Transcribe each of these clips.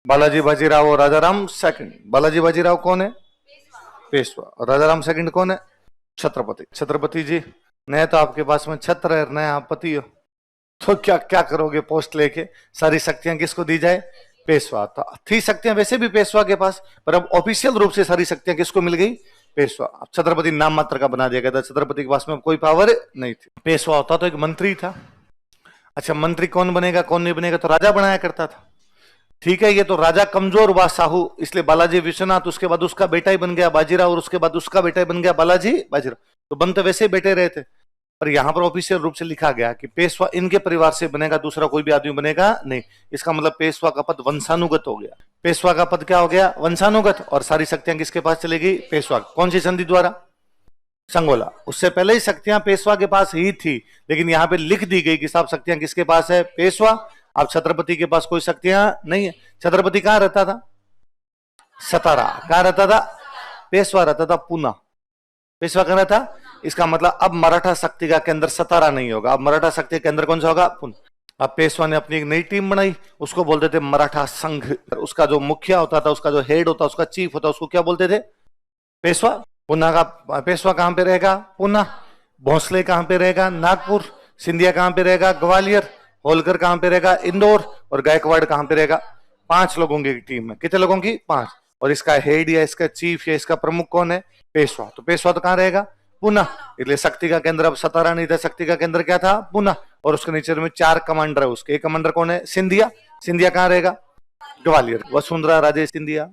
बालाजी बाजीराव और राजाराम सेकंड। बालाजी बाजीराव कौन है? पेशवा। और राजाराम सेकंड कौन है? छत्रपति। छत्रपति जी, नया तो आपके पास में छत्र है, नया आप पति हो, तो क्या क्या करोगे पोस्ट लेके? सारी शक्तियां किसको दी जाए? पेशवा। तो थी शक्तियां वैसे भी पेशवा के पास, पर अब ऑफिशियल रूप से सारी शक्तियां किसको मिल गई? पेशवा। अब छत्रपति नाम मात्र का बना दिया गया था, छत्रपति के पास में कोई पावर नहीं थी। पेशवा होता तो एक मंत्री था। अच्छा, मंत्री कौन बनेगा कौन नहीं बनेगा तो राजा बनाया करता था। ठीक है, ये तो राजा कमजोर हुआ साहू, इसलिए बालाजी विश्वनाथ, उसके बाद उसका बेटा ही बन गया बाजीराव, और उसके बाद उसका बेटा ही बन गया बालाजी बाजीराव। तो बन तो वैसे ही बेटे रहे थे, पर यहां पर ऑफिशियल रूप से लिखा गया कि पेशवा इनके परिवार से बनेगा, दूसरा कोई भी आदमी बनेगा नहीं। इसका मतलब पेशवा का पद वंशानुगत हो गया। पेशवा का पद क्या हो गया? वंशानुगत। और सारी शक्तियां किसके पास चलेगी? पेशवा। कौन सी संधि द्वारा? संगोला। उससे पहले ही शक्तियां पेशवा के पास ही थी, लेकिन यहां पे लिख दी गई कि साहब शक्तियां किसके पास है? पेशवा। अब छत्रपति के पास कोई शक्तियां नहीं है। छत्रपति कहां रहता था? सतारा। कहां रहता था? पेशवा रहता था पूना। पेशवा कहां रहता? इसका मतलब अब मराठा शक्ति का केंद्र सतारा नहीं होगा, अब मराठा शक्ति का केंद्र कौन सा होगा? पूना। अब पेशवा ने अपनी एक नई टीम बनाई, उसको बोलते थे मराठा संघ। उसका जो मुखिया होता था, उसका जो हेड होता, उसका चीफ होता, उसको क्या बोलते थे? पेशवा। पूना का पेशवा कहां पे रहेगा? पूना। भोसले कहां पे रहेगा? नागपुर। सिंधिया कहां पे रहेगा? ग्वालियर। होलकर कहां पे रहेगा? इंदौर। और गायकवाड़ कहां पे रहेगा? 5 लोगों की टीम है। कितने लोगों की? 5। और इसका हेड या इसका चीफ या इसका प्रमुख कौन है? पेशवा। तो पेशवा तो कहां रहेगा? पूना। इसलिए शक्ति का केंद्र अब सतारा नहीं था, शक्ति का केंद्र क्या था? पूना। और उसके नीचे में 4 कमांडर है उसके। एक कमांडर कौन है? सिंधिया। सिंधिया कहां रहेगा? ग्वालियर। वसुंधरा राजे सिंधिया।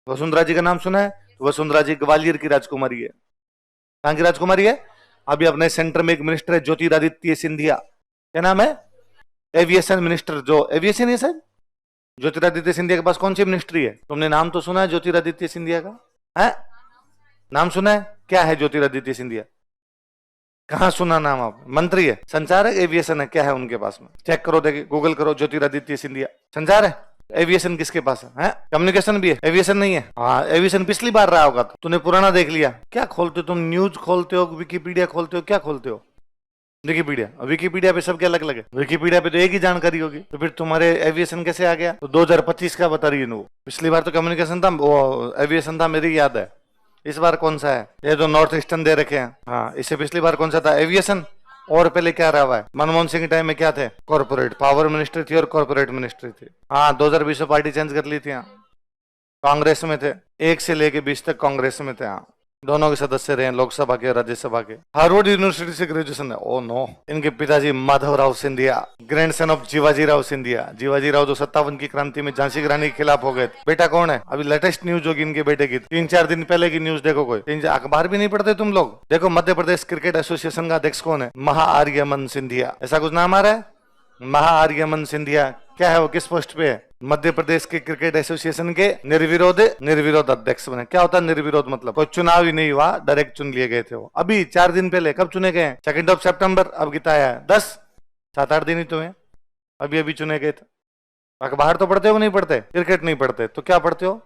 वसुंधरा जी का नाम सुना है? तो वसुंधरा जी ग्वालियर की राजकुमारी है। कहां की राजकुमारी है? अभी अपने सेंटर में एक मिनिस्टर है ज्योतिरादित्य सिंधिया। क्या नाम है? Aviation minister. जो एविएशन है सर, ज्योतिरादित्य सिंधिया के पास कौन सी मिनिस्ट्री है? तुमने नाम तो सुना है ज्योतिरादित्य सिंधिया का? है? नाम सुना है? क्या है ज्योतिरादित्य सिंधिया? कहां सुना नाम? आप मंत्री है? संचार है? एविएशन है? क्या है उनके पास में? चेक करो, देखिए गूगल करो, ज्योतिरादित्य सिंधिया। संचार है? एविएशन किसके पास है? कम्युनिकेशन भी है, एविएशन नहीं है। हाँ, एविएशन पिछली बार रहा होगा, तो तूने पुराना देख लिया। क्या खोलते हो तुम? न्यूज खोलते हो, विकिपीडिया खोलते हो, क्या खोलते हो? विकिपीडिया। विकिपीडिया पे सब क्या अलग अलग है? विकिपीडिया पे तो एक ही जानकारी होगी, तो फिर तुम्हारे एविएशन कैसे आ गया? तो 2025 का बता रही है वो। पिछली बार तो कम्युनिकेशन था, वो एविएशन था, मेरी याद है। इस बार कौन सा है? ये जो नॉर्थ ईस्टर्न दे रखे हैं। हाँ, इससे पिछली बार कौन सा था? एविएशन। और पहले क्या रहा हुआ है? मनमोहन सिंह के टाइम में क्या थे? कॉर्पोरेट पावर मिनिस्ट्री थी और कॉर्पोरेट मिनिस्ट्री थी। हाँ, 2020 में पार्टी चेंज कर ली थी। हाँ, कांग्रेस में थे, 1 से लेके 20 तक कांग्रेस में थे। हाँ, दोनों के सदस्य रहे, लोकसभा के, राज्यसभा के। हार्वर्ड यूनिवर्सिटी से ग्रेजुएशन है। Oh no. इनके पिताजी माधवराव सिंधिया, ग्रैंडसन ऑफ जीवाजी राव सिंधिया। जीवाजी राव जो 57 की क्रांति में झांसी की रानी के खिलाफ हो गए। बेटा कौन है? अभी लेटेस्ट न्यूज होगी इनके बेटे की, 3-4 दिन पहले की न्यूज देखो। कोई अखबार भी नहीं पढ़ते तुम लोग? देखो, मध्य प्रदेश क्रिकेट एसोसिएशन का अध्यक्ष कौन है? महाआर्यमन सिंधिया। ऐसा कुछ नाम आ रहा है? महाआर्यमन सिंधिया। क्या है वो? किस पोस्ट पे है? मध्य प्रदेश के क्रिकेट एसोसिएशन के निर्विरोध अध्यक्ष बने। क्या होता है निर्विरोध? मतलब कोई चुनाव ही नहीं हुआ, डायरेक्ट चुन लिए गए थे वो। अभी 4 दिन पहले। कब चुने गए? 2 सितंबर। अब कितना आया है? 10। 7-8 दिन ही तो है, अभी अभी चुने गए थे। अखबार तो पढ़ते हो? नहीं पढ़ते? क्रिकेट नहीं पढ़ते तो क्या पढ़ते हो?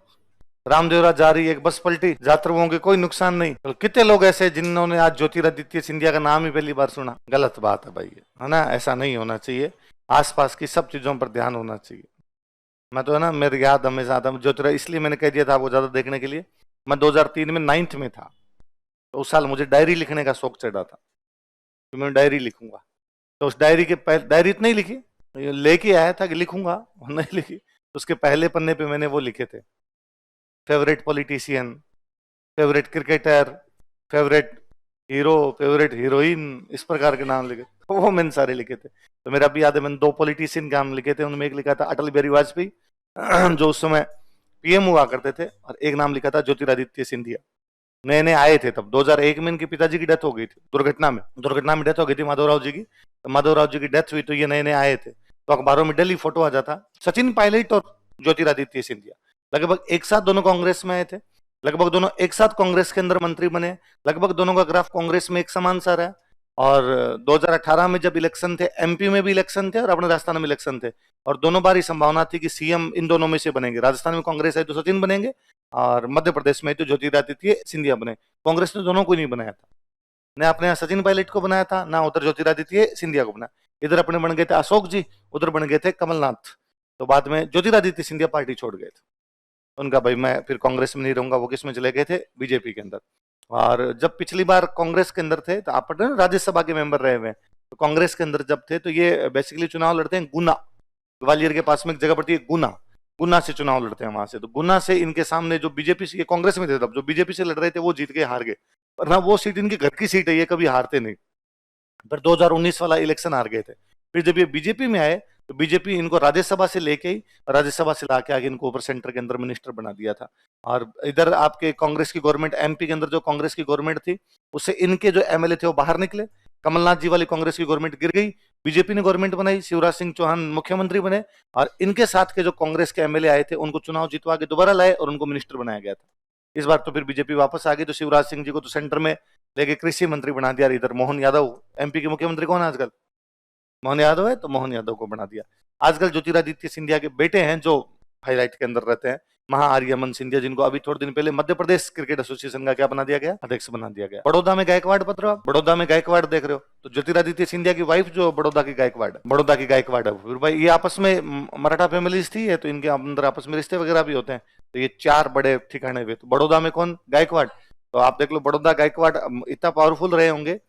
रामदेव राज जा रही, एक बस पलटी, यात्रुओं के कोई नुकसान नहीं। तो कितने लोग ऐसे जिन्होंने आज ज्योतिरादित्य सिंधिया का नाम ही पहली बार सुना? गलत बात है भाई, है ना? ऐसा नहीं होना चाहिए। आसपास की सब चीजों पर ध्यान होना चाहिए। मैं तो है ना, मेरी याद हमेशा आता, ज्योतिरा इसलिए मैंने कह दिया था आपको ज्यादा देखने के लिए। मैं 2003 में 9th में था, तो उस साल मुझे डायरी लिखने का शौक चढ़ा था, तो मैं डायरी लिखूंगा। तो उस डायरी के पहले, डायरी इतनी ही लिखी, लेके आया था कि लिखूंगा, नहीं लिखी। तो उसके पहले पन्ने पे मैंने वो लिखे थे, favourite politician, favourite cricketer, favourite hero, favourite heroine, इस प्रकार के नाम लिखे। तो वो मैंने सारे लिखे थे। तो मेरा भी याद है, मैंने 2 पॉलिटिशियन के नाम लिखे थे। उनमें एक लिखा था अटल बिहारी वाजपेयी, जो उस समय पीएम हुआ करते थे, और एक नाम लिखा था ज्योतिरादित्य सिंधिया। नए नए आए थे तब। 2001 में इनके पिताजी की डेथ हो गई थी दुर्घटना में डेथ हो गई थी माधवराव जी की। तो माधवराव जी की डेथ हुई, तो ये नए नए आए थे, तो अखबारों में डेली फोटो आ जाता, सचिन पायलट और ज्योतिरादित्य सिंधिया। लगभग एक साथ दोनों कांग्रेस में आए थे, लगभग दोनों एक साथ कांग्रेस के अंदर मंत्री बने, लगभग दोनों का ग्राफ कांग्रेस में एक समान सा रहा। और 2018 में जब इलेक्शन थे, एमपी में भी इलेक्शन थे और अपने राजस्थान में इलेक्शन थे, और दोनों बार ही संभावना थी कि सीएम इन दोनों में से बनेंगे। राजस्थान में कांग्रेस है तो सचिन बनेंगे, और मध्य प्रदेश में तो ज्योतिरादित्य सिंधिया बने। कांग्रेस ने दोनों को नहीं बनाया था, न अपने यहाँ सचिन पायलट को बनाया था, ना उधर ज्योतिरादित्य सिंधिया को बनाया। इधर अपने बन गए थे अशोक जी, उधर बन गए थे कमलनाथ। तो बाद में ज्योतिरादित्य सिंधिया पार्टी छोड़ गए थे। उनका भाई मैं फिर कांग्रेस में नहीं रहूंगा, वो किस में चले गए थे, बीजेपी के अंदर। और जब पिछली बार कांग्रेस के अंदर थे तो आप पता है राज्यसभा के मेंबर रहे हुए हैं, तो कांग्रेस के अंदर जब थे तो ये बेसिकली चुनाव लड़ते हैं गुना, ग्वालियर के पास में एक जगह पड़ती है गुना, गुना से चुनाव लड़ते हैं वहां से। तो गुना से इनके सामने जो बीजेपी से, ये कांग्रेस में थे तब, जो बीजेपी से लड़ रहे थे वो जीत गए, हार गए, वरना वो सीट इनके घर की सीट है, ये कभी हारते नहीं। पर 2019 वाला इलेक्शन हार गए थे। फिर जब ये बीजेपी में आए तो बीजेपी इनको राज्यसभा से लेके ही, राज्यसभा से लाके आगे इनको ऊपर सेंटर के अंदर मिनिस्टर बना दिया था। और इधर आपके कांग्रेस की गवर्नमेंट, एमपी के अंदर जो कांग्रेस की गवर्नमेंट थी, उससे इनके जो एमएलए थे वो बाहर निकले, कमलनाथ जी वाली कांग्रेस की गवर्नमेंट गिर गई, बीजेपी ने गवर्नमेंट बनाई, शिवराज सिंह चौहान मुख्यमंत्री बने, और इनके साथ के जो कांग्रेस के एमएलए आए थे उनको चुनाव जितवा के दोबारा लाए और उनको मिनिस्टर बनाया गया था। इस बार तो फिर बीजेपी वापस आ गई, तो शिवराज सिंह जी को तो सेंटर में लेके कृषि मंत्री बना दिया। इधर मोहन यादव, एमपी के मुख्यमंत्री कौन है आजकल, मोहन यादव है, तो मोहन यादव को बना दिया। आजकल ज्योतिरादित्य सिंधिया के बेटे हैं जो हाईलाइट के अंदर रहते हैं, महाआर्यमन सिंधिया, जिनको अभी थोड़े दिन पहले मध्य प्रदेश क्रिकेट एसोसिएशन का क्या बना दिया गया, अध्यक्ष बना दिया गया। बड़ौदा में गायकवाड़ पत्र, बड़ौदा में गायकवाड़ देख रहे हो, तो ज्योतिरादित्य सिंधिया की वाइफ जो बड़ौदा की गायकवाड़, बड़ौदा की गायकवाड़ है। फिर भाई ये आपस में मराठा फैमिलीज थी है, तो इनके अंदर आपस में रिश्ते वगैरह भी होते हैं। तो ये चार बड़े ठिकाने हुए, तो बड़ौदा में कौन, गायकवाड़। तो आप देख लो बड़ौदा गायकवाड़ इतना पावरफुल रहे होंगे।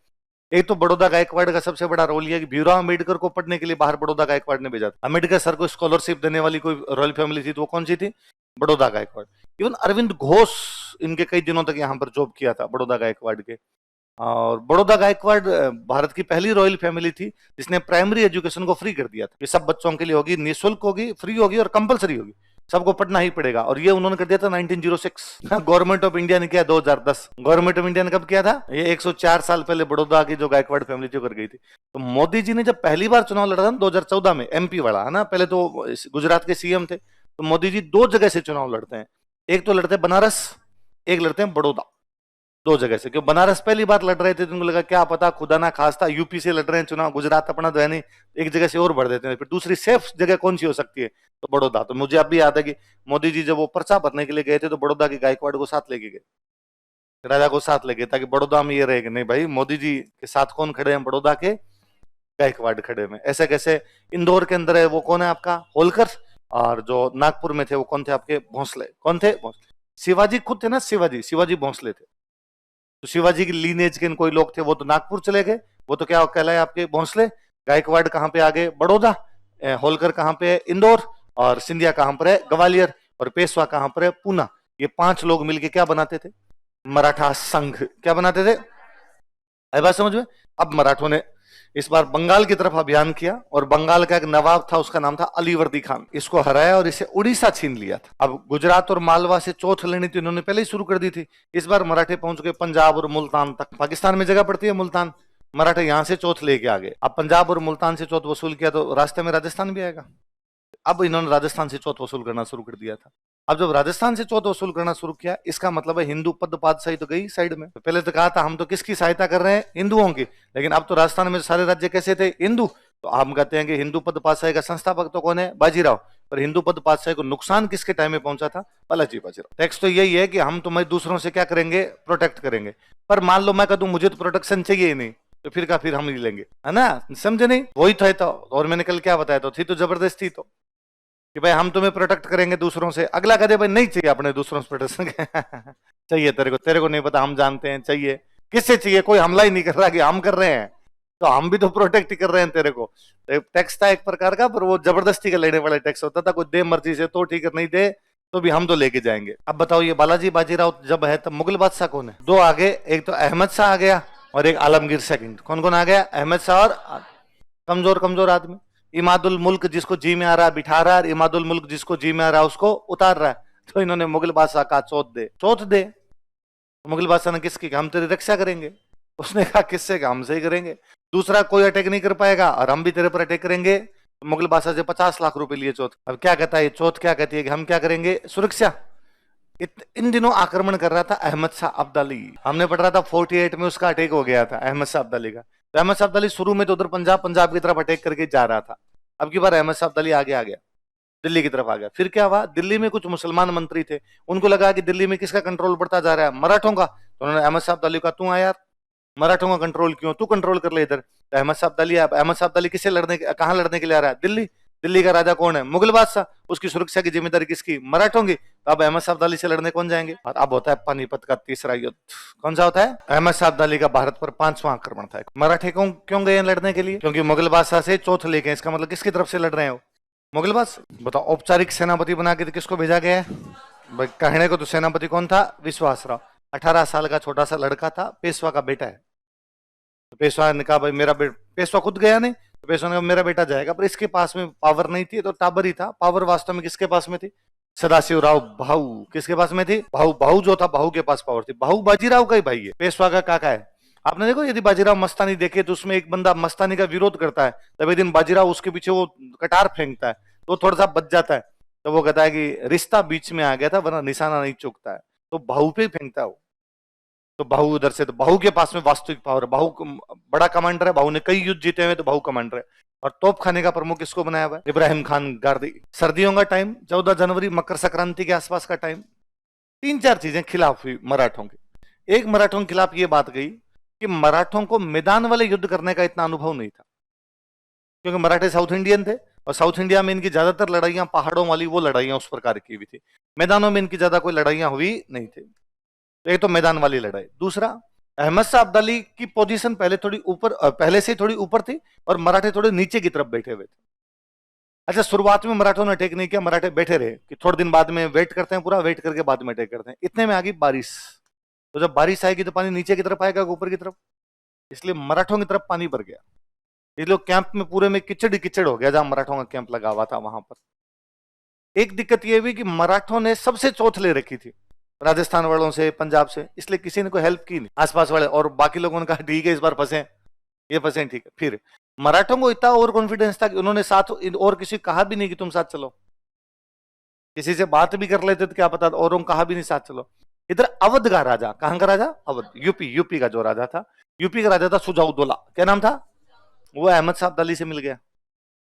एक तो बड़ौदा गायकवाड़ का सबसे बड़ा रोल यह कि भीमराव अम्बेडकर को पढ़ने के लिए बाहर बड़ौदा गायकवाड़ ने भेजा था। अम्बेडकर सर को स्कॉलरशिप देने वाली कोई रॉयल फैमिली थी तो वो कौन सी थी, बड़ौदा गायकवाड़। इवन अरविंद घोष इनके कई दिनों तक यहाँ पर जॉब किया था, बड़ौदा गायकवाड़ के। और बड़ौदा गायकवाड़ भारत की पहली रॉयल फैमिली थी जिसने प्राइमरी एजुकेशन को फ्री कर दिया था। ये सब बच्चों के लिए होगी, निःशुल्क होगी, फ्री होगी और कंपलसरी होगी, सबको पढ़ना ही पड़ेगा। और ये उन्होंने कर दिया था 1906। गवर्नमेंट ऑफ इंडिया ने किया 2010। गवर्नमेंट ऑफ इंडिया ने कब किया था, ये 104 साल पहले बड़ौदा की जो गायकवाड़ फैमिली थी कर गई थी। तो मोदी जी ने जब पहली बार चुनाव लड़ा था 2014 में, एमपी वाला है ना, पहले तो गुजरात के सीएम थे, तो मोदी जी दो जगह से चुनाव लड़ते हैं, एक तो लड़ते हैं बनारस, एक लड़ते हैं बड़ौदा, दो जगह से। क्यों बनारस पहली बार लड़ रहे थे तो उनको लगा क्या पता खुदा ना खास्ता यूपी से लड़ रहे हैं चुनाव, गुजरात अपना तो है नहीं, एक जगह से और बढ़ देते हैं, फिर दूसरी सेफ जगह कौन सी हो सकती है, तो बड़ौदा। तो मुझे अब भी याद है कि मोदी जी जब वो पर्चा भरने के लिए गए थे तो बड़ौदा के गायकवाड़ को साथ लेके गए, राजा को साथ लेके, ताकि बड़ौदा में ये रहे कि नहीं भाई मोदी जी के साथ कौन खड़े हैं, बड़ौदा के गायकवाड़ खड़े में। ऐसे कैसे इंदौर के अंदर है वो कौन है आपका, होलकर, और जो नागपुर में थे वो कौन थे आपके, भोंसले। कौन थे, भोंसले। शिवाजी खुद थे ना, शिवाजी भोंसले थे। तो शिवाजी की लीनेज के कोई लोग थे वो तो नागपुर चले गए, वो तो क्या कहलाए आपके भोंसले। गायकवाड़ कहाँ पे आ गए, बड़ौदा। होलकर कहाँ पे है, इंदौर। और सिंधिया कहाँ पर है, ग्वालियर। और पेशवा कहाँ पर है, पूना। ये पांच लोग मिलके क्या बनाते थे, मराठा संघ। क्या बनाते थे, आई बात समझ में। अब मराठों ने इस बार बंगाल की तरफ अभियान किया और बंगाल का एक नवाब था, उसका नाम था अलीवर्दी खान, इसको हराया और इसे उड़ीसा छीन लिया था। अब गुजरात और मालवा से चौथ लेनी थी, इन्होंने पहले ही शुरू कर दी थी। इस बार मराठे पहुंच गए पंजाब और मुल्तान तक, पाकिस्तान में जगह पड़ती है मुल्तान, मराठे यहां से चौथ लेके आ गए। अब पंजाब और मुल्तान से चौथ वसूल किया तो रास्ते में राजस्थान भी आएगा। अब इन्होंने राजस्थान से चौथ वसूल करना शुरू कर दिया था। अब जब राजस्थान से चौथ वसूल करना शुरू किया, इसका मतलब है हिंदू पद पातशाही तो गई साइड में। तो पहले तो कहा था हम तो किसकी सहायता कर रहे हैं, हिंदुओं की, लेकिन अब तो राजस्थान में सारे राज्य कैसे थे, हिंदू। तो हम कहते हैं कि हिंदू पद पातशाही का संस्थापक तो कौन है, बाजीराव। पर हिंदू पद पातशाही को नुकसान किसके टाइम में पहुंचा था, बालाजी बाजीराव। टेक्स्ट तो यही है कि हम तुम्हें दूसरों से क्या करेंगे, प्रोटेक्ट करेंगे। पर मान लो मैं कहूं मुझे तो प्रोटेक्शन चाहिए ही नहीं, तो फिर हम नहीं लेंगे, है ना, समझे नहीं, वही तो। और मैंने कल क्या बताया, तो थी तो जबरदस्ती तो कि भाई हम तुम्हें प्रोटेक्ट करेंगे दूसरों से। अगला कहते भाई नहीं चाहिए अपने दूसरों से प्रोटेक्शन चाहिए तेरे को नहीं पता, हम जानते हैं चाहिए। किससे चाहिए, कोई हमला ही नहीं कर रहा कि हम कर रहे हैं, तो हम भी तो प्रोटेक्ट ही कर रहे हैं तेरे को। तो टैक्स था एक प्रकार का, पर वो जबरदस्ती का लेने वाला टैक्स होता था, कोई दे मर्जी से तो ठीक है, नहीं दे तो भी हम तो लेके जाएंगे। अब बताओ ये बालाजी बाजीराव जब है तब मुगल बादशाह कौन है, दो आगे, एक तो अहमद शाह आ गया और एक आलमगीर सेकंड। कौन कौन आ गया, अहमद शाह और कमजोर कमजोर आदमी। इमादुल मुल्क जिसको जी में आ रहा है बिठा रहा है, इमादुल मुल्क जिसको जी में आ रहा है उसको उतार रहा है। तो इन्होंने मुगल बादशाह कहा चौथ दे, चौथ दे। तो मुगल बादशाह ने किसकी, हम तेरी रक्षा करेंगे। उसने कहा किससे, हमसे ही करेंगे, दूसरा कोई अटैक नहीं कर पाएगा और हम भी तेरे पर अटैक करेंगे। तो मुगल बादशाह से 50 लाख रुपए लिए चौथ। अब क्या कहता है चौथ, क्या कहती है कि हम क्या करेंगे, सुरक्षा। इन दिनों आक्रमण कर रहा था अहमद शाह अब्दाली। हमने पढ़ रहा था 48 में उसका अटैक हो गया था अहमद शाह अब्दाली का। तो अहमद शाह अब्दाली शुरू में तो उधर पंजाब की तरफ अटैक करके जा रहा था। अब की बार अहमद शाह अब्दाली आगे आ गया, दिल्ली की तरफ आ गया। फिर क्या हुआ, दिल्ली में कुछ मुसलमान मंत्री थे, उनको लगा कि दिल्ली में किसका कंट्रोल बढ़ता जा रहा है, मराठों का। तो उन्होंने अहमद शाह अब्दाली का, तू आ यार, मराठों का कंट्रोल क्यों, तू कंट्रोल कर ले इधर। तो अहमद शाह अब्दाली किससे लड़ने, कहां लड़ने के लिए आ रहा है, दिल्ली। दिल्ली का राजा कौन है? मुगल बादशाह। उसकी सुरक्षा की जिम्मेदारी किसकी? मराठों की। तो अब अहमद शाह अब्दाली से लड़ने कौन जाएंगे? और अब होता है पानीपत का तीसरा युद्ध। कौन सा होता है? अहमद शाह अब्दाली का भारत पर 5वां आक्रमण था। मराठे क्यों गए लड़ने के लिए? क्योंकि मुगल बादशाह से चौथ लेके। इसका मतलब किसकी तरफ से लड़ रहे हो? मुगल बादशाह। बताओ, औपचारिक सेनापति बना के किसको भेजा गया है? भाई कहने को तो सेनापति कौन था? विश्वासराव। 18 साल का छोटा सा लड़का था, पेशवा का बेटा है। तो पेशवा ने कहा भाई मेरा पेशवा खुद गया नहीं, तो पेशवा ने कहा मेरा बेटा जाएगा, पर इसके पास में पावर नहीं थी, तो टाबर ही था। पावर वास्तव में किसके पास में थी? सदाशिवराव भाऊ। किसके पास में थी? भाऊ। भाऊ जो था, भाऊ के पास पावर थी। भाऊ बाजीराव का ही भाई है, पेशवा का काका है। आपने देखो, यदि बाजीराव मस्तानी देखे तो उसमें एक बंदा मस्तानी का विरोध करता है, तब एक दिन बाजीराव उसके पीछे वो कटार फेंकता है, तो थोड़ा सा बच जाता है, तो वो कहता है कि रिश्ता बीच में आ गया था, वरना निशाना नहीं चूकता है। तो भाऊ पे ही फेंकता है वो। तो भाऊ उधर से, तो भाऊ के पास में वास्तविक पावर है। भाऊ बड़ा कमांडर है, भाऊ ने कई युद्ध जीते हुए, तो भाऊ कमांडर है। और तोप खाने का प्रमुख किसको बनाया हुआ है? इब्राहिम खान गारदी। सर्दियों का टाइम 14 जनवरी, मकर संक्रांति के आसपास का टाइम, 3-4 चीजें खिलाफ हुई मराठों के। एक, मराठों के खिलाफ ये बात गई कि मराठों को मैदान वाले युद्ध करने का इतना अनुभव नहीं था, क्योंकि मराठे साउथ इंडियन थे, और साउथ इंडिया में इनकी ज्यादातर लड़ाइयां पहाड़ों वाली वो लड़ाइयां उस प्रकार की भी थी। मैदानों में इनकी ज्यादा कोई लड़ाइयां हुई नहीं थी। तो एक तो मैदान वाली लड़ाई। दूसरा, अहमद शाह अब्दाली की पोजीशन पहले से थोड़ी ऊपर थी, और मराठे थोड़े नीचे की तरफ बैठे हुए थे। अच्छा, शुरुआत में मराठों ने अटैक नहीं किया, मराठे बैठे रहे कि थोड़े दिन बाद में वेट करते हैं, पूरा वेट करके बाद में अटैक करते हैं। इतने में आ गई बारिश। तो जब बारिश आएगी तो पानी नीचे की तरफ आएगा, ऊपर की तरफ, इसलिए मराठों की तरफ पानी भर गया। ये लोग कैंप में पूरे में किचड़ ही किचड़ हो गया, जहां मराठों का कैंप लगा हुआ था वहां पर। एक दिक्कत यह हुई कि मराठों ने सबसे चौथ ले रखी थी, राजस्थान वालों से, पंजाब से, इसलिए किसी ने कोई हेल्प की नहीं, आसपास वाले। और बाकी लोगों ने कहा ठीक है इस बार फंसे, ये फंसे, ठीक है। फिर मराठों को इतना ओवर कॉन्फिडेंस था कि उन्होंने साथ और किसी कहा भी नहीं कि तुम साथ चलो। किसी से बात भी कर लेते तो क्या पता, औरों कहा भी नहीं साथ चलो। इधर अवध का राजा, कहां का राजा? अवध, यूपी का जो राजा था, यूपी का राजा था सुजाउद्दौला। क्या नाम था? वो अहमद शाह अब्दाली से मिल गया,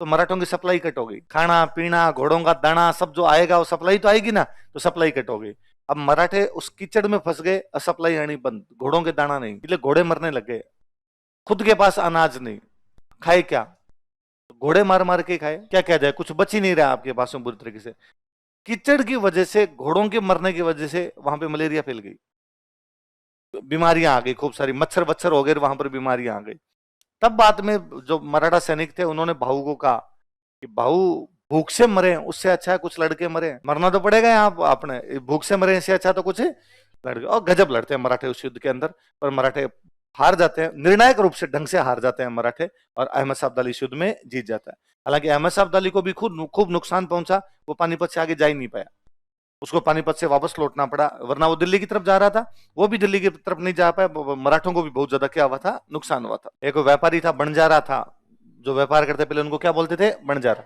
तो मराठों की सप्लाई कट हो गई। खाना पीना, घोड़ों का दाना, सब जो आएगा वो सप्लाई तो आएगी ना, तो सप्लाई कट हो गई। अब मराठे उस कीचड़ में फंस गए, सप्लाई आनी बंद, घोड़ों के दाना नहीं, इसलिए घोड़े मरने लग गए। खुद के पास अनाज नहीं, खाए क्या? घोड़े मार मार के खाए, क्या किया जाए, कुछ बच ही नहीं रहा आपके पास में बुरी तरीके से। कीचड़ की वजह से, घोड़ों के मरने की वजह से वहां पे मलेरिया फैल गई, बीमारियां आ गई, खूब सारी मच्छर वच्छर हो गए, वहां पर बीमारियां आ गई। तब बाद में जो मराठा सैनिक थे उन्होंने भाऊ को कहा कि भाऊ, भूख से मरे उससे अच्छा है कुछ लड़के मरे, मरना तो पड़ेगा यहाँ आपने, भूख से मरे इससे अच्छा तो कुछ लड़के। और गजब लड़ते हैं मराठे उस युद्ध के अंदर, पर मराठे हार जाते हैं, निर्णायक रूप से ढंग से हार जाते हैं मराठे, और अहमद शाह अब्दाली इस युद्ध में जीत जाता है। हालांकि अहमद शाह अब्दाली को भी खूब नुकसान पहुंचा, वो पानीपत से आगे जा ही नहीं पाया, उसको पानीपत से वापस लौटना पड़ा, वरना वो दिल्ली की तरफ जा रहा था, वो भी दिल्ली की तरफ नहीं जा पाया। मराठों को भी बहुत ज्यादा क्या हुआ था, नुकसान हुआ था। एक व्यापारी था, बंजारा था, जो व्यापार करते पहले उनको क्या बोलते थे? बंजारा।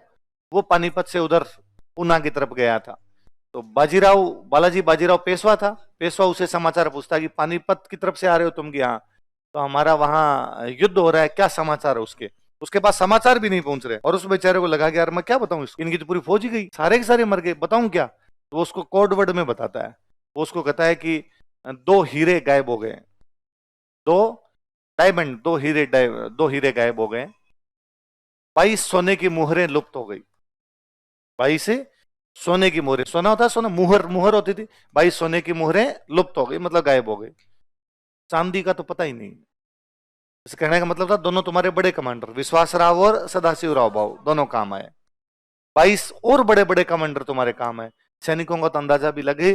वो पानीपत से उधर पूना की तरफ गया था, तो बालाजी बाजीराव पेशवा था। पेशवा उसे समाचार पूछता कि पानीपत की तरफ से आ रहे हो तुम? कि हाँ। तो हमारा वहां युद्ध हो रहा है, क्या समाचार है? उसके पास समाचार भी नहीं पहुंच रहे, और उस बेचारे को लगा कि यार मैं क्या बताऊं, इनकी तो पूरी फौज ही गई, सारे के सारे मर गए, बताऊं क्या? तो वो उसको कोड वर्ड में बताता है। वो उसको कहता है कि 2 हीरे गायब हो गए, 2 डायमंड, 2 हीरे गायब हो गए, 22 सोने की मुहरें लुप्त हो गई। 22 सोने की मुहरें, सोना होता है, सोना मुहर होती थी, 22 सोने की मुहरें लुप्त हो गई, मतलब गायब हो गई। चांदी का तो पता ही नहीं। इस कहने का मतलब था दोनों तुम्हारे बड़े कमांडर विश्वासराव और सदाशिवराव भाऊ दोनों काम आए, 22 और बड़े बड़े कमांडर तुम्हारे काम आए। सैनिकों का तो अंदाजा भी लगे,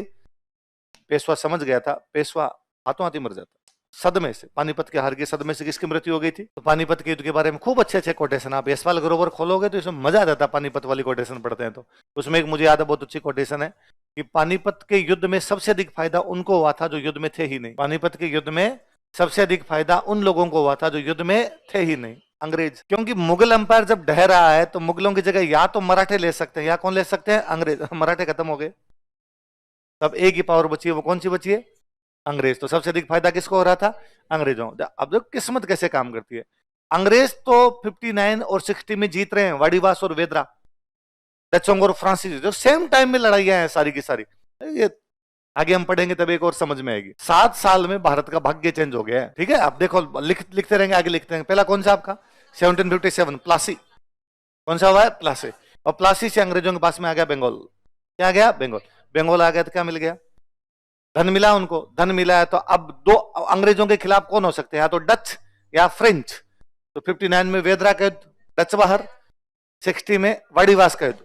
पेशवा समझ गया था, पेशवा हाथों हाथी मर जाता सदमे से। पानीपत के हार के सदमे से किसकी मृत्यु हो गई थी? तो पानीपत के युद्ध के बारे में खूब अच्छे अच्छे कोटेशन, आप यशपाल ग्रोवर खोलोगे तो इसमें मजा आ जाता है, पानीपत वाली कोटेशन पढ़ते हैं तो। उसमें एक मुझे याद है, बहुत अच्छी कोटेशन है कि पानीपत के युद्ध में सबसे अधिक फायदा उनको हुआ था जो युद्ध में थे ही नहीं। पानीपत के युद्ध में सबसे अधिक फायदा उन लोगों को हुआ था जो युद्ध में थे ही नहीं, अंग्रेज। क्योंकि मुगल अंपायर जब ढह रहा है तो मुगलों की जगह या तो मराठे ले सकते हैं, या कौन ले सकते हैं? अंग्रेज। मराठे खत्म हो गए, तब एक ही पावर बची है, वो कौन सी बची है? अंग्रेज। तो सबसे अधिक फायदा किसको हो रहा था? अंग्रेजों। अब देखो किस्मत कैसे काम करती है। अंग्रेज तो 59 और 60 में जीत रहे हैं, वाडीवास और वेदरा, डचोंग और फ्रांसीसी, जो सेम टाइम में लड़ाइयां हैं सारी की सारी। ये आगे हम पढ़ेंगे तब एक और समझ में आएगी। 7 साल में भारत का भाग्य चेंज हो गया है, ठीक है। आप देखो, लिखते रहेंगे, आगे लिखते रहेंगे। पहला कौन सा आपका? 1757 प्लासी। कौन सा हुआ है? प्लासी। और प्लासी से अंग्रेजों के पास में आ गया बंगाल। क्या आ गया? बंगाल। बंगाल आ गया तो क्या मिल गया? धन मिला उनको। धन मिला है तो अब दो अंग्रेजों के खिलाफ कौन हो सकते हैं? या तो डच या फ्रेंच। तो 59 में वेदरा का युद्ध, डच बाहर। 60 में वाड़ीवास का युद्ध,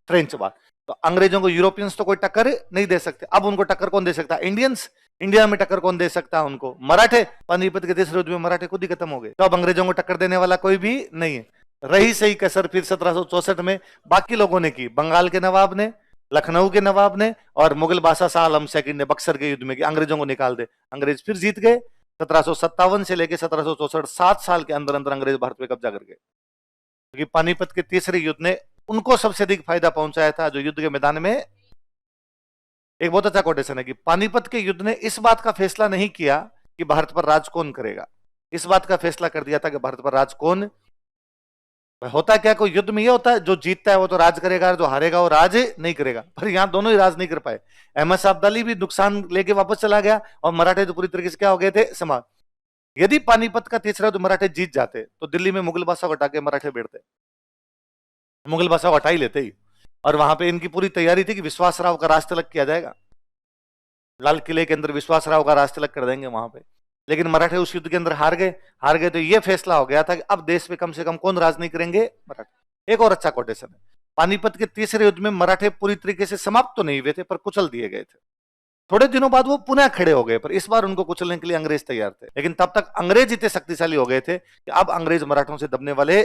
फ्रेंच बाहर। तो अंग्रेजों को यूरोपियंस तो कोई टक्कर नहीं दे सकते। अब उनको टक्कर कौन दे सकता है? इंडियंस। इंडिया में टक्कर कौन दे सकता है उनको? मराठे। पानीपत के तीसरे युद्ध में मराठे खुद ही खत्म हो गए। तो अब अंग्रेजों को टक्कर देने वाला कोई भी नहीं है। रही सही कसर फिर 1764 में बाकी लोगों ने की। बंगाल के नवाब ने, लखनऊ के नवाब ने और मुगल बादशाह शाह आलम सेकंड ने बक्सर के युद्ध में कि अंग्रेजों को निकाल दे। अंग्रेज फिर जीत गए। 1757 से लेकर 1764 7 साल के अंदर अंदर अंग्रेज भारत पे कब्जा कर गए। क्योंकि पानीपत के तीसरे युद्ध ने उनको सबसे अधिक फायदा पहुंचाया था जो युद्ध के मैदान में। एक बहुत अच्छा कोटेशन है कि पानीपत के युद्ध ने इस बात का फैसला नहीं किया कि भारत पर राज कौन करेगा। इस बात का फैसला कर दिया था कि भारत पर राज कौन। होता क्या, कोई युद्ध में ये होता है जो जीतता है वो तो राज करेगा, जो हारेगा वो राज नहीं करेगा। पर यहां दोनों ही राज नहीं कर पाए। अहमद शाह अब्दाली भी नुकसान लेके वापस चला गया और मराठे तो पूरी तरीके से क्या हो गए थे? समाज। यदि पानीपत का तीसरा युद्ध मराठे जीत जाते तो दिल्ली में मुगल बादशाह को हटा के मराठे बैठते। मुगल बादशाह को हटा ही लेते ही। और वहां पे इनकी पूरी तैयारी थी कि विश्वास राव का राज तिलक किया जाएगा। लाल किले के अंदर विश्वास राव का राज तिलक कर देंगे वहां पे। लेकिन मराठे उस युद्ध के अंदर हार गए। हार गए तो यह फैसला हो गया था कि अब देश पे कम से कम कौन राज नहीं करेंगे? मराठे। एक और अच्छा कोटेशन है, पानीपत के तीसरे युद्ध में मराठे पूरी तरीके से समाप्त तो नहीं हुए थे पर कुचल दिए गए थे। थोड़े दिनों बाद वो पुनः खड़े हो गए, पर इस बार उनको कुचलने के लिए अंग्रेज तैयार थे। लेकिन तब तक अंग्रेज इतने शक्तिशाली हो गए थे कि अब अंग्रेज मराठों से दबने वाले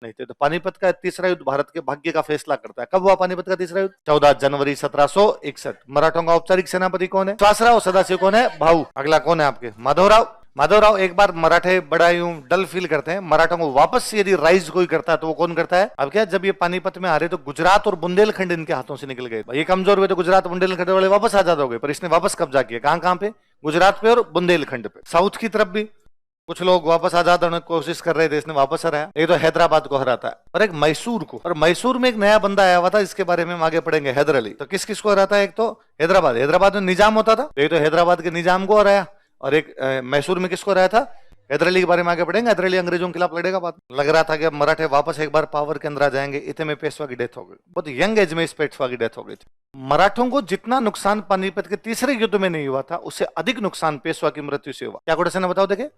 नहीं थे। तो पानीपत का तीसरा युद्ध भारत के भाग्य का फैसला करता है। कब हुआ पानीपत का तीसरा युद्ध? 14 जनवरी 1761। मराठों का औपचारिक सेनापति कौन है? विश्वासराव। सदाशिव कौन है? भाऊ। अगला कौन है आपके? माधवराव। माधवराव। एक बार मराठे बड़ा यूं डल फील करते हैं, मराठों को वापस यदि राइज कोई करता है तो वो कौन करता है? अब क्या, जब ये पानीपत में आ रहे तो गुजरात और बुंदेलखंड इनके हाथों से निकल गए। ये कमजोर हुए तो गुजरात बुंदेलखंड वाले वापस आजाद हो गए, पर इसने वापस कब्जा किया। कहां कहां पे? गुजरात पे और बुंदेलखंड पे। साउथ की तरफ भी कुछ लोग वापस आजाद होने की कोशिश कर रहे थे, इसने वापस हराया। एक तो हैदराबाद को हराता है और एक मैसूर को। और मैसूर में एक नया बंदा आया हुआ था, इसके बारे में हम आगे पढ़ेंगे, हैदर अली। तो किस किस को हराता है? एक तो हैदराबाद। हैदराबाद में निजाम होता था, एक तो हैदराबाद के निजाम को हराया और एक मैसूर में किसको हराया था? हैदर अली के बारे में आगे पढ़ेंगे। हैदर अली अंग्रेजों के खिलाफ लड़ेगा। बात लग रहा था कि अब मराठे वापस एक बार पावर के अंदर आ जाएंगे। इतने में पेशवा की डेथ हो गई। बहुत यंग एज में इस पेशवा की डेथ हो गई थी। मराठों को जितना नुकसान पानीपत के तीसरे युद्ध में नहीं हुआ था, उससे अधिक नुकसान पेशवा की मृत्यु से हुआ। क्या कोटेशन है बताओ? देखे,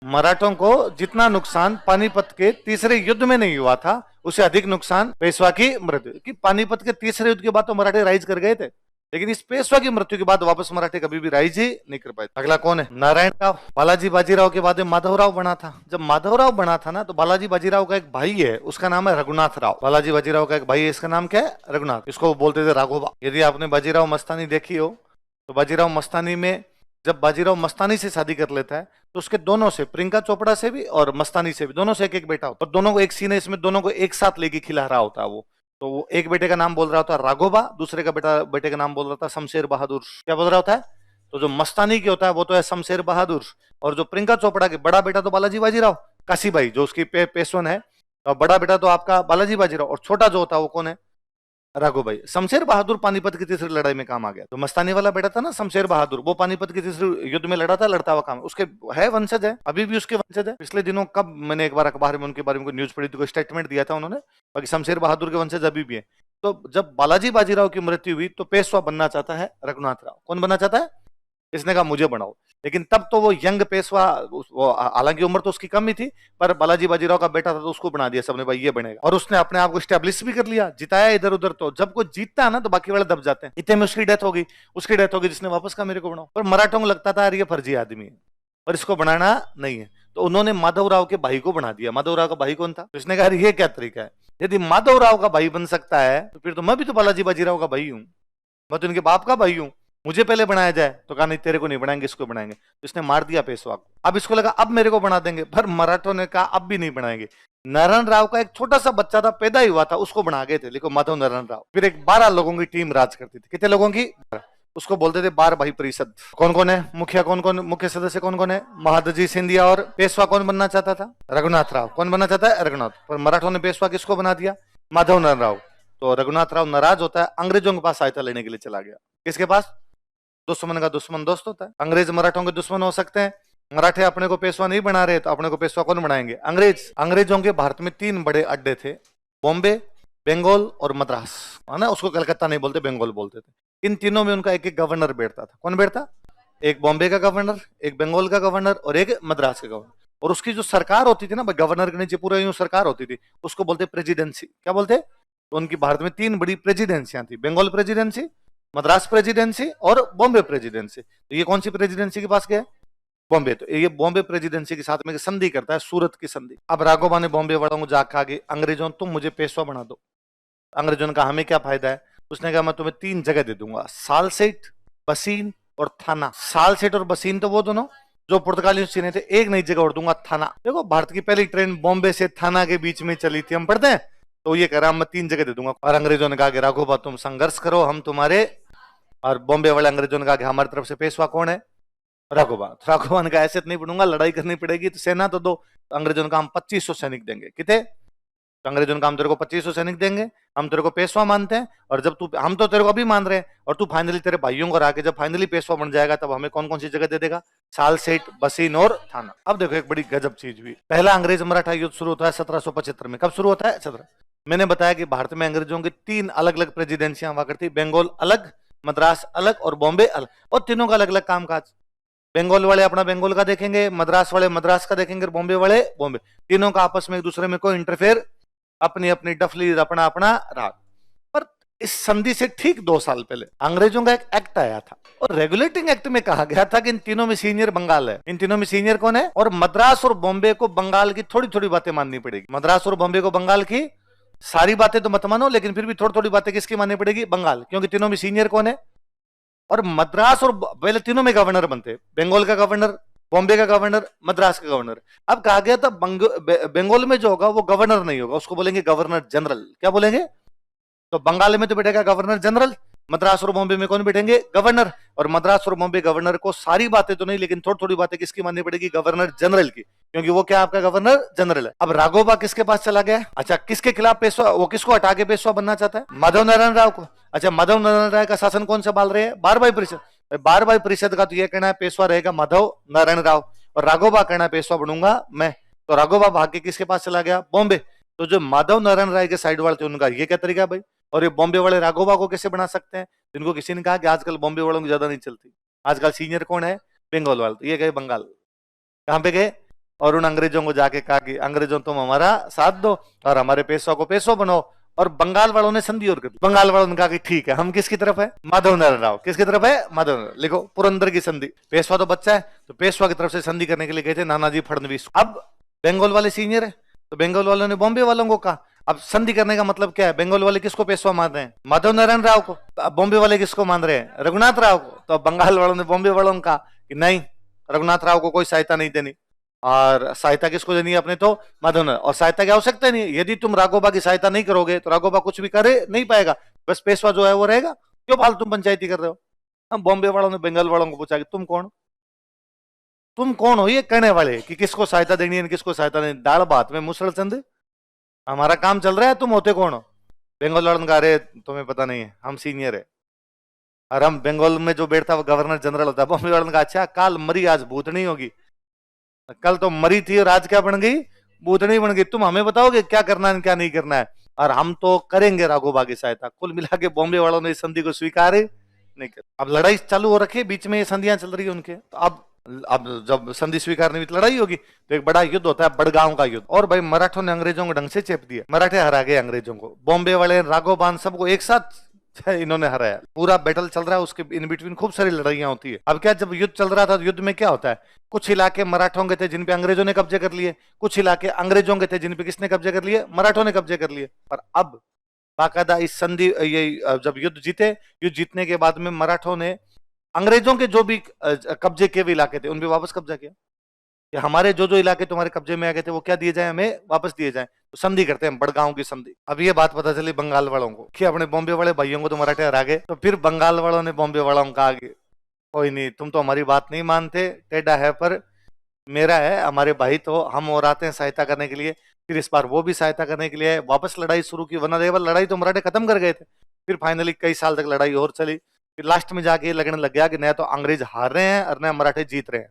मराठों को जितना नुकसान पानीपत के तीसरे युद्ध में नहीं हुआ था, उससे अधिक नुकसान पेशवा की मृत्यु की। पानीपत के तीसरे युद्ध के बाद तो मराठे राइज कर गए थे, लेकिन इस पेशवा की मृत्यु के बाद वापस मराठे कभी भी राइज ही नहीं कर पाए। अगला कौन है? नारायण राव। बालाजी बाजीराव के बाद में माधवराव बना था। जब माधवराव बना था ना, तो बालाजी बाजीराव का एक भाई है, उसका नाम है रघुनाथ राव। बालाजी बाजीराव का एक भाई है, इसका नाम क्या है? रघुनाथ। इसको बोलते थे राघोबा। यदि आपने बाजीराव मस्तानी देखी हो तो बाजीराव मस्तानी में जब बाजीराव मस्तानी से शादी कर लेता है तो उसके दोनों से, प्रियंका चोपड़ा से भी और मस्तानी से भी, दोनों से एक एक बेटा होता है। और दोनों को एक सीन है, इसमें दोनों को एक साथ लेके खिला रहा होता है वो। तो वो एक बेटे का नाम बोल रहा होता है राघोबा, दूसरे का बेटे का नाम बोल रहा था शमशेर बहादुर। क्या बोल रहा होता है? तो जो मस्तानी की होता है वो तो है शमशेर बहादुर, और जो प्रियंका चोपड़ा के बड़ा बेटा तो बालाजी बाजीराव काशीबाई, जो उसकी पेशवन है। और बड़ा बेटा तो आपका बालाजी बाजीराव, और छोटा जो होता है वो कौन है? राघोबाई। शमशेर बहादुर पानीपत की तीसरी लड़ाई में काम आ गया। तो मस्तानी वाला बेटा था ना शमशेर बहादुर, वो पानीपत की तीसरी युद्ध में लड़ा था, लड़ता हुआ काम। उसके है वंशज है, अभी भी उसके वंशज है। पिछले दिनों कब मैंने एक बार अखबार में उनके बारे में न्यूज पढ़ी थी, स्टेटमेंट दिया था उन्होंने, बाकी शमशेर बहादुर के वंशज अभी भी है। तो जब बालाजी बाजीराव की मृत्यु हुई तो पेशवा बनना चाहता है रघुनाथ राव। कौन बनना चाहता है? इसने कहा मुझे बनाओ। लेकिन तब तो वो यंग पेशवा, हालांकि उम्र तो उसकी कम ही थी, पर बालाजी बाजीराव का बेटा था तो उसको बना दिया सबने, भाई ये बनेगा। और उसने अपने आप को स्टैब्लिश भी कर लिया, जिताया इधर उधर। तो जब कोई जीतता है ना तो बाकी वाले दब जाते हैं। इतने में उसकी डेथ हो गई, जिसने वापस कहा मेरे को बनाओ। पर मराठों को लगता था यार ये फर्जी आदमी है और इसको बनाना नहीं है, तो उन्होंने माधवराव के भाई को बना दिया। माधवराव का भाई कौन था? तो इसने कहा ये क्या तरीका है, यदि माधवराव का भाई बन सकता है तो फिर तो मैं भी तो बालाजी बाजीराव का भाई हूं, मैं तो इनके बाप का भाई हूं, मुझे पहले बनाया जाए। तो कहा नहीं, तेरे को नहीं बनाएंगे, इसको बनाएंगे। तो इसने मार दिया पेशवा को। अब इसको लगा अब मेरे को बना देंगे, पर मराठों ने कहा अब भी नहीं बनाएंगे। नारायण राव का एक छोटा सा बच्चा था, पैदा ही हुआ था, उसको बना गए थे, लेकिन माधव नारायण राव। फिर एक 12 लोगों की टीम राज करती थी। कितने लोगों की? उसको बोलते थे 12 भाई परिषद। कौन कौन है मुखिया? कौन कौन मुख्य सदस्य कौन कौन है? महादजी सिंधिया। और पेशवा कौन बनना चाहता था? रघुनाथ राव। कौन बनना चाहता है? रघुनाथ। पर मराठों ने पेशवा किसको बना दिया? माधव नारायण राव। तो रघुनाथ राव नाराज होता है, अंग्रेजों के पास सहायता लेने के लिए चला गया। किसके पास? दुश्मन का दुश्मन दोस्त होता है। अंग्रेज मराठों के दुश्मन हो सकते हैं, मराठे अपने को पेशवा नहीं बना रहे तो अपने को पेशवा कौन बनाएंगे? अंग्रेज। अंग्रेजों के भारत में 3 बड़े अड्डे थे, बॉम्बे, बंगाल और मद्रास, है ना, उसको कलकत्ता नहीं बोलते, बंगाल बोलते थे। इन तीनों में उनका एक एक गवर्नर बैठता था। कौन बैठता? एक बॉम्बे का गवर्नर, एक बंगाल का गवर्नर और एक मद्रास का गवर्नर। और उसकी जो सरकार होती थी ना, गवर्नर के नीचे पूरा यूं सरकार होती थी, उसको बोलते प्रेसिडेंसी। क्या बोलते? तो उनकी भारत में तीन बड़ी प्रेसिडेंसियां थी, बंगाल प्रेसिडेंसी, मद्रास प्रेसिडेंसी और बॉम्बे प्रेसिडेंसी। तो ये कौन सी प्रेसिडेंसी के पास गया? बॉम्बे। तो ये बॉम्बे प्रेसिडेंसी के साथ में संधि करता है, सूरत की संधि। अब राघोबा ने बॉम्बे वालों को जाकर आगे, अंग्रेजों तुम मुझे पेशवा बना दो। अंग्रेजों ने कहा हमें क्या फायदा है? उसने कहा मैं तुम्हें तीन जगह दे दूंगा, सालसेट, बसीन और थाना। सालसेट और बसीन तो वो दोनों जो पुर्तगालियों से चीने थे, एक नई जगह और दूंगा, थाना। देखो भारत की पहली ट्रेन बॉम्बे से थाना के बीच में चली थी, हम पढ़ते हैं। तो ये कह रहा मैं तीन जगह दे दूंगा। और अंग्रेजों ने कहा कि राघोबा तुम संघर्ष करो, हम तुम्हारे। और बॉम्बे वाले अंग्रेजों ने कहा कि हमारी तरफ से पेशवा कौन है? राघोबा। तो राघोबा ने कहा ऐसे तो नहीं पढ़ूंगा, लड़ाई करनी पड़ेगी तो सेना तो दो। तो अंग्रेजों ने कहा हम 2500 सैनिक देंगे। कितने? तो अंग्रेजों ने कहा हम तेरे को 2500 सैनिक देंगे, हम तेरे को पेशवा मानते हैं। और जब तू, हम तो तेरे को अभी मान रहे हैं, और तू फाइनली तेरे भाइयों को आके जब फाइनली पेशवा बन जाएगा, तब हमें कौन कौन सी जगह दे देगा? सालसेट, बसीन और थाना। अब देखो एक बड़ी गजब चीज हुई। पहला अंग्रेज मराठा युद्ध शुरू होता है 1775 में। कब शुरू होता है? 17। मैंने बताया कि भारत में अंग्रेजों की तीन अलग अलग प्रेसिडेंसियां हुआ करती, बंगाल अलग, मद्रास अलग और बॉम्बे अलग। और तीनों का अलग अलग कामकाज। बंगाल वाले अपना बंगाल का देखेंगे, मद्रास वाले मद्रास का देखेंगे, बॉम्बे वाले बॉम्बे। तीनों का आपस में एक दूसरे में कोई इंटरफेयर, अपनी अपनी डफली, अपना अपना राग। पर इस संधि से ठीक 2 साल पहले अंग्रेजों का एक एक्ट आया था, और रेगुलेटिंग एक्ट में कहा गया था कि इन तीनों में सीनियर बंगाल है। इन तीनों में सीनियर कौन है? और मद्रास और बॉम्बे को बंगाल की थोड़ी थोड़ी बातें माननी पड़ेगी। मद्रास और बॉम्बे को बंगाल की सारी बातें तो मत मानो, लेकिन फिर भी थोड़ी थोड़ी बातें किसकी माननी पड़ेगी? बंगाल। क्योंकि तीनों में सीनियर कौन है? और मद्रास और पहले तीनों में गवर्नर बनते, बंगाल का गवर्नर, बॉम्बे का गवर्नर, मद्रास का गवर्नर। अब कहा गया था बंगाल में जो होगा वो गवर्नर नहीं होगा, उसको बोलेंगे गवर्नर जनरल। क्या बोलेंगे? तो बंगाल में तो बैठेगा गवर्नर जनरल, मद्रास और बॉम्बे में कौन बैठेंगे? गवर्नर। और मद्रास और बॉम्बे गवर्नर को सारी बातें तो नहीं, लेकिन थोड़ी थोड़ी बातें किसकी माननी पड़ेगी? गवर्नर जनरल की, क्योंकि वो क्या आपका गवर्नर जनरल है। अब राघोबा किसके पास चला गया? अच्छा, किसके खिलाफ पेशवा, वो किसको हटा के पेशवा बनना चाहता है? माधव नारायण राव को। अच्छा, माधव नारायण राव का शासन कौन संभाल रहे हैं? बारभाई परिषद। बारभाई परिषद का तो यह कहना है पेशवा रहेगा माधव नारायण राव, और राघोबा कहना है पेशवा बनूंगा मैं। तो राघोबा भाग के किसके पास चला गया? बॉम्बे। तो जो माधव नारायण राय के साइड वाले थे उनका ये क्या तरीका है भाई? और ये बॉम्बे वाले राघोबा को कैसे बना सकते हैं? जिनको किसी ने कहा कि आजकल बॉम्बे वालों की ज्यादा नहीं चलती, आजकल सीनियर कौन है? बंगाल वाले। तो ये गए बंगाल। कहां पे गए? और उन अंग्रेजों को जाके कहा कि अंग्रेजों तुम हमारा साथ दो और हमारे पेशवा को पेशवा बनाओ। और बंगाल वालों ने संधि और कर दी। बंगाल वालों ने कहा कि ठीक है, हम किसकी तरफ है? माधव नारायण राव। किसकी तरफ है? माधव नारायण। लिखो, पुरंदर की संधि। पेशवा तो बच्चा है, तो पेशवा की तरफ से संधि करने के लिए गए थे नानाजी फडणवीस। अब बंगाल वाले सीनियर है, तो बंगाल वालों ने बॉम्बे वालों को कहा। अब संधि करने का मतलब क्या है? बंगाल वाले किसको पेशवा मान रहे हैं? माधव नारायण राव को। अब बॉम्बे वाले किसको मान रहे हैं? रघुनाथ राव को। तो बंगाल वालों ने बॉम्बे वालों को कहा कि नहीं, रघुनाथ राव को कोई सहायता नहीं देनी। और सहायता किसको देनी है? अपने तो माधव नारायण। और सहायता की आवश्यकता नहीं है, यदि तुम राघोबा की सहायता नहीं करोगे तो राघोबा कुछ भी करे नहीं पाएगा, बस पेशवा जो है वो रहेगा। क्यों फालतू पंचायती कर रहे हो? हम बॉम्बे वालों ने बंगाल वालों को पूछा कि तुम कौन? तुम कौन हो ये कहने वाले कि किसको सहायता देनी है, किसको सहायता नहीं? दाल भात में मुसल चंद, हमारा काम चल रहा है, तुम होते कौन हो? बंगाल वालों का, अरे तुम्हें पता नहीं है, हम सीनियर है, और हम बंगाल में जो बैठता वो गवर्नर जनरल होता है। बॉम्बे वालों का, अच्छा काल मरी आज भूतनी होगी, कल तो मरी थी और आज क्या बन गई? भूतनी बन गई। तुम हमें बताओगे क्या करना है क्या नहीं करना है, और हम तो करेंगे राघोबा की सहायता। कुल मिला के बॉम्बे वालों ने इस संधि को स्वीकार नहीं कर। अब लड़ाई चालू हो रखी है, बीच में ये संधियां चल रही है उनके। तो अब जब संधि स्वीकार नहीं हुई तो लड़ाई होगी, तो एक बड़ा युद्ध होता है, बड़गांव का युद्ध। और भाई मराठों ने अंग्रेजों को ढंग से चेप दिया, मराठे हरा गए अंग्रेजों को। बॉम्बे वाले, राघोबान, सबको एक साथ इन्होंने हराया। पूरा बैटल चल रहा है, उसके इन बिटवीन खूब सारी लड़ाइयां होती है। अब क्या, जब युद्ध चल रहा था तो युद्ध में क्या होता है, कुछ इलाके मराठों के थे जिन पे अंग्रेजों ने कब्जे कर लिए, कुछ इलाके अंग्रेजों के थे जिन पे किसने कब्जे कर लिए? मराठों ने कब्जे कर लिए। पर अब बाकायदा इस संधि, ये जब युद्ध जीते, युद्ध जीतने के बाद में मराठों ने अंग्रेजों के जो भी कब्जे के हुए इलाके थे उन पे वापस कब्जा किया, कि हमारे जो जो इलाके तुम्हारे कब्जे में आ गए थे वो क्या दिए जाए? हमें वापस दिए जाए। तो संधि करते हैं, बड़गांव की संधि। अब ये बात पता चली बंगाल वालों को कि अपने बॉम्बे वाले भाइयों को तो मराठे हरा गए। तो फिर बंगाल वालों ने बॉम्बे वालों को कहा कि कोई नहीं, तुम तो हमारी बात नहीं मानते, टेढ़ा है पर मेरा है, हमारे भाई तो हम और आते हैं सहायता करने के लिए। फिर इस बार वो भी सहायता करने के लिए वापस लड़ाई शुरू की, वरना देवल लड़ाई तो मराठे खत्म कर गए थे। फिर फाइनली कई साल तक लड़ाई और चली। फिर लास्ट में जाके लगने लग गया कि न तो अंग्रेज हार रहे हैं और न मराठे जीत रहे हैं,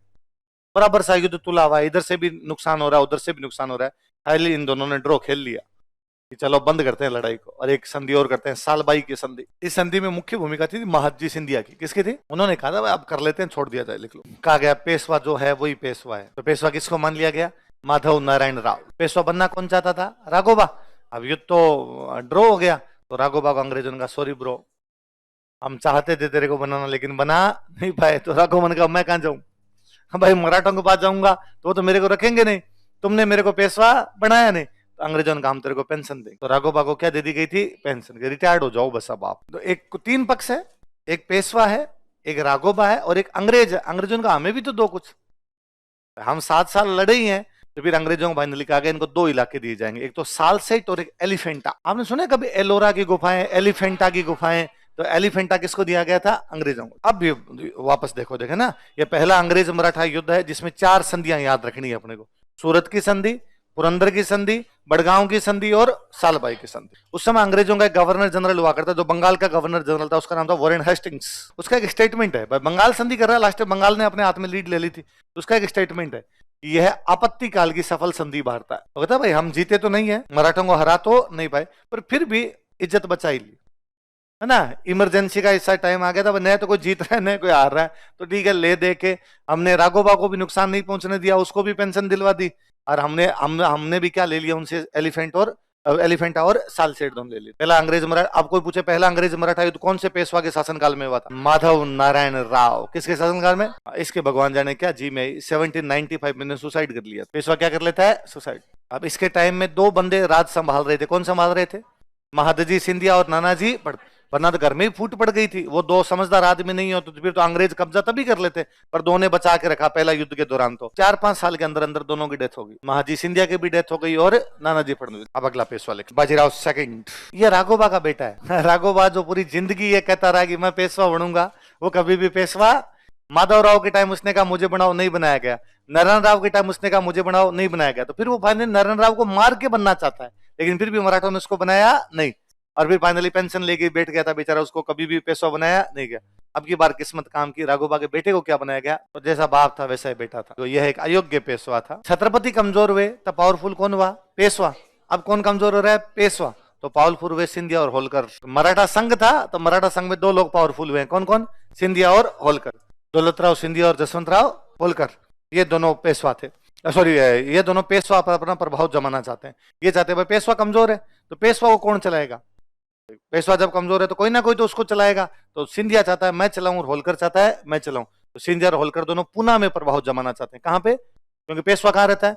बराबर सा युद्ध तुला हुआ है, इधर से भी नुकसान हो रहा है, उधर से भी नुकसान हो रहा है। फाइनली इन दोनों ने ड्रॉ खेल लिया। कि चलो बंद करते हैं लड़ाई को, और एक संधि और करते हैं, सालबाई की संधि। इस संधि में मुख्य भूमिका थी महादजी सिंधिया की। किसकी थी? उन्होंने कहा था अब कर लेते हैं, छोड़ दिया जाए, लिख लो। कहा गया पेशवा जो है वही पेशवा है। तो पेशवा किसको मान लिया गया? माधव नारायण राव। पेशवा बनना कौन चाहता था? राघोबा। अब युद्ध तो ड्रॉ हो गया, तो राघोबा को अंग्रेजों ने कहा सॉरी ब्रो, हम चाहते थे तेरे को बनाना लेकिन बना नहीं पाए। तो राघोबा ने कहा मैं कहां जाऊं, भाई मराठों के पास जाऊंगा तो मेरे को रखेंगे नहीं, तुमने मेरे को पेशवा बनाया नहीं। तो अंग्रेजों ने कहा हम तेरे को पेंशन देंगे। तो राघोबा को क्या दे दी गई थी? पेंशन। रिटायर्ड हो जाओ बस अब आप। तो एक 3 पक्ष है, एक पेशवा है, एक राघोबा है और एक अंग्रेज है। अंग्रेजों ने कहा हमें भी तो दो कुछ, हम 7 साल लड़े ही हैं। तो फिर अंग्रेजों को फाइनली कहा गया इनको 2 इलाके दिए जाएंगे, एक तो सालसेट और एक एलिफेंटा। आपने सुना कभी एलोरा की गुफाएं, एलिफेंटा की गुफाएं? तो एलिफेंटा किसको दिया गया था? अंग्रेजों को। अब भी वापस देखो, देखे ना, ये पहला अंग्रेज मराठा युद्ध है जिसमें 4 संधियां याद रखनी है अपने को। सूरत की संधि, पुरंदर की संधि, बड़गांव की संधि और सालबाई की संधि। उस समय अंग्रेजों का एक गवर्नर जनरल हुआ करता, जो बंगाल का गवर्नर जनरल था, उसका नाम था वॉरेन हेस्टिंग्स। उसका एक स्टेटमेंट है, बंगाल संधि कर रहा है, लास्ट में बंगाल ने अपने हाथ में लीड ले ली थी, तो उसका एक स्टेटमेंट है, यह आपत्ति काल की सफल संधि वार्ता है। तो कहता भाई हम जीते तो नहीं है, मराठों को हरा तो नहीं पाए, पर फिर भी इज्जत बचाई ली, है ना। इमरजेंसी का ऐसा टाइम आ गया था, न तो कोई जीत रहा है न कोई हार रहा है, तो ठीक है ले दे के हमने राघोबा को भी नुकसान नहीं पहुंचने दिया, उसको भी पेंशन दिलवा दी, और हमने भी क्या ले लिया उनसे? एलिफेंटा और सालसेट दोनों ले लिए। पहला अंग्रेज मराठा, अब कोई पूछे पहला अंग्रेज मराठा युद्ध कौन से पेशवा के शासनकाल में हुआ था? माधव नारायण राव। किसके शासनकाल में? इसके भगवान जाने क्या जी में 1795 में सुसाइड कर लिया। पेशवा क्या कर लेता है? सुसाइड। अब इसके टाइम में 2 बंदे राज संभाल रहे थे। कौन संभाल रहे थे? महादजी सिंधिया और नानाजी पटवर्धन। वरना तो घर में ही फूट पड़ गई थी। वो 2 समझदार आदमी नहीं होते तो फिर तो अंग्रेज कब्जा तभी कर लेते, पर 2 ने बचा के रखा पहला युद्ध के दौरान। तो 4-5 साल के अंदर अंदर दोनों की डेथ हो गई, महाजी सिंधिया की भी डेथ हो गई और नानाजी फडणवीस। अब अगला पेशवा लिख, बाजीराव सेकंड। ये राघोबा का बेटा है। राघोबा जो पूरी जिंदगी ये कहता रहा कि मैं पेशवा बनूंगा, वो कभी भी पेशवा। माधव राव के टाइम उसने कहा मुझे बनाओ, नहीं बनाया गया। नारायण राव के टाइम उसने कहा मुझे बनाओ, नहीं बनाया गया। तो फिर वो फाइनली नारायण राव को मार के बनना चाहता है, लेकिन फिर भी मराठों ने उसको बनाया नहीं, और फिर फाइनली पेंशन लेके बैठ गया था बेचारा, उसको कभी भी पेशवा बनाया नहीं गया। अब की बार किस्मत काम की, राघोबा के बेटे को क्या बनाया गया? तो जैसा बाप था वैसा ही बेटा था। तो यह एक अयोग्य पेशवा था। छत्रपति कमजोर हुए तो पावरफुल कौन हुआ? पेशवा। अब कौन कमजोर हो रहा है? पेशवा। तो पावरफुल हुए सिंधिया और होलकर। मराठा संघ था, तो मराठा संघ में 2 लोग पावरफुल हुए। कौन कौन? सिंधिया और होलकर। दौलतराव सिंधिया और जसवंतराव होलकर, ये दोनों पेशवा थे। सॉरी, ये दोनों पेशवा पर अपना प्रभाव जमाना चाहते हैं। ये चाहते हैं भाई पेशवा कमजोर है तो पेशवा को कौन चलाएगा? पेशवा जब कमजोर है तो कोई ना कोई तो उसको चलाएगा। तो सिंधिया चाहता है मैं चलाऊं और होलकर चाहता है मैं चलाऊं। तो सिंधिया और होलकर दोनों पूना में प्रभाव जमाना चाहते हैं। कहां पे? क्योंकि पेशवा कहां रहता है?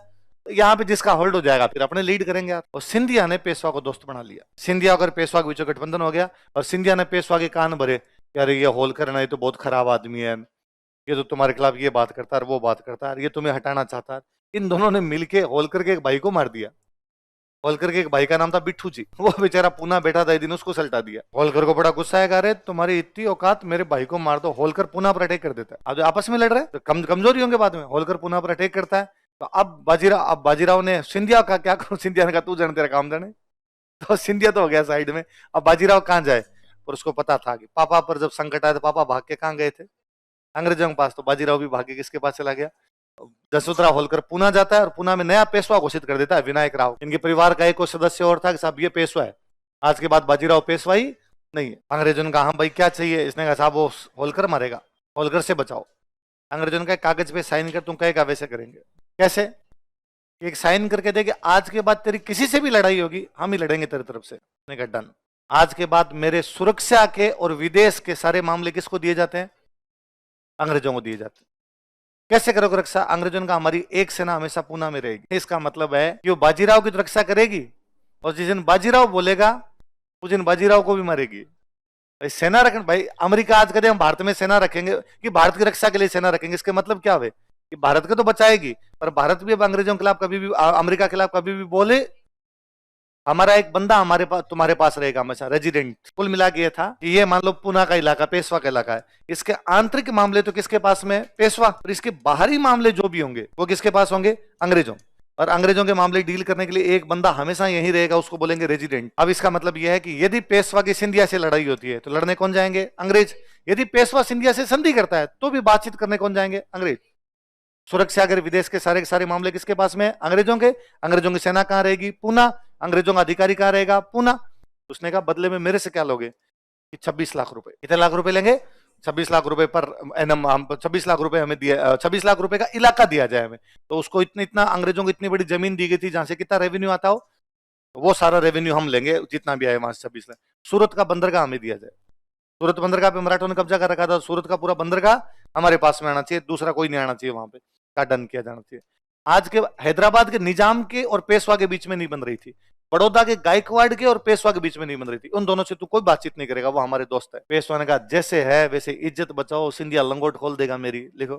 तो यहाँ पे जिसका होल्ड हो जाएगा फिर अपने लीड करेंगे आप। और सिंधिया ने पेशवा को दोस्त बना लिया। सिंधिया अगर पेशवा के बीच गठबंधन हो गया, और सिंधिया ने पेशवा के कान भरे, यार ये होलकर है ना, ये तो बहुत खराब आदमी है, ये तो तुम्हारे खिलाफ ये बात करता है, वो बात करता है, ये तुम्हें हटाना चाहता है। इन दोनों ने मिलके होलकर के एक भाई को मार दिया। होलकर के एक भाई का नाम था बिट्ठू जी, वो बेचारा पूना बैठा था, एक दिन उसको सल्टा दिया। होलकर को बड़ा गुस्सा आएगा, अरे तुम्हारी इतनी औकात, मेरे भाई को मार दो। होलकर पूना पर अटैक कर देता है। अब जो आपस में लड़ रहे तो कमजोरी होंगे बाद में। होलकर पूना पर अटैक करता है। तो अब बाजीराव ने सिंधिया का क्या करूं? सिंधिया ने कहा तू जाने, तेरा काम जाने। तो सिंधिया तो हो गया साइड में। अब बाजीराव कहां जाए? और उसको पता था कि पापा पर जब संकट आया तो पापा भाग के कहां गए थे? अंग्रेजों के पास। तो बाजीराव भी भाग के किसके पास चला गया? जसवंतराव होलकर पूना जाता है और पूना में नया पेशवा घोषित कर देता है, विनायक राव। इनके परिवार का एक और सदस्य और था कि साहब ये पेशवा है, आज के बाद बाजीराव पेशवा ही नहीं है। अंग्रेजों ने कहा हाँ भाई क्या चाहिए? इसने कहा साहब वो होलकर मरेगा, होलकर से बचाओ। अंग्रेजों ने कहा कागज पे साइन कर, तुम कहेगा वैसे करेंगे। कैसे? एक साइन करके दे कि आज के बाद तेरी किसी से भी लड़ाई होगी हम ही लड़ेंगे तेरी तरफ से। डन। आज के बाद मेरे सुरक्षा के और विदेश के सारे मामले किसको दिए जाते हैं? अंग्रेजों को दिए जाते हैं। कैसे करोगे रक्षा? अंग्रेजों ने कहा हमारी एक सेना हमेशा पूना में रहेगी। इसका मतलब है कि वो बाजीराव की तो रक्षा करेगी, और जिस दिन बाजीराव बोलेगा उस दिन बाजीराव को भी मारेगी। भाई सेना रखना, भाई अमेरिका आज कहते हम भारत में सेना रखेंगे कि भारत की रक्षा के लिए सेना रखेंगे, इसके मतलब क्या है कि भारत को तो बचाएगी, पर भारत भी अब अंग्रेजों के खिलाफ कभी भी, अमेरिका के खिलाफ कभी भी बोले, हमारा एक बंदा हमारे पास तुम्हारे पास रहेगा हमेशा, रेजिडेंट। कुल मिला के ये था कि ये मान लो पूना का इलाका पेशवा का इलाका है, इसके आंतरिक मामले तो किसके पास में? पेशवा। और इसके बाहरी मामले जो भी होंगे वो किसके पास होंगे? अंग्रेजों। और अंग्रेजों के मामले डील करने के लिए एक बंदा हमेशा यहीं रहेगा, उसको बोलेंगे रेजिडेंट। अब इसका मतलब यह है कि यदि पेशवा की सिंधिया से लड़ाई होती है तो लड़ने कौन जाएंगे? अंग्रेज। यदि पेशवा सिंधिया से संधि करता है तो भी बातचीत करने कौन जाएंगे? अंग्रेज। सुरक्षा अगर विदेश के सारे मामले किसके पास में? अंग्रेजों के। अंग्रेजों की सेना कहां रहेगी? पूना। अंग्रेजों का अधिकारी कहाँ रहेगा? पूना। उसने कहा बदले में मेरे से क्या लोगे? कि 26 लाख रुपए। कितने लाख रुपए लेंगे? 26 लाख रुपए पर एनम। हम 26 लाख रुपए हमें दिया, 26 लाख रुपए का इलाका दिया जाए हमें। तो उसको इतना इतना अंग्रेजों को इतनी बड़ी जमीन दी गई थी जहां से कितना रेवेन्यू आता हो, वो सारा रेवेन्यू हम लेंगे जितना भी आए वहां से 26 लाख। सूरत का बंदरगाह हमें दिया जाए। सूरत बंदरगाह पे मराठों ने कब्जा कर रखा था, सूरत का पूरा बंदरगाह हमारे पास में आना चाहिए, दूसरा कोई नहीं आना चाहिए वहां पे, का डन किया जाना चाहिए। आज के हैदराबाद के निजाम के और पेशवा के बीच में नहीं बन रही थी, बड़ौदा के गायकवाड़ के और पेशवा के बीच में नहीं बन रही थी। उन दोनों से तू कोई बातचीत नहीं करेगा, वो हमारे दोस्त है। पेशवा ने कहा जैसे है वैसे इज्जत बचाओ, सिंधिया लंगोट खोल देगा मेरी। लिखो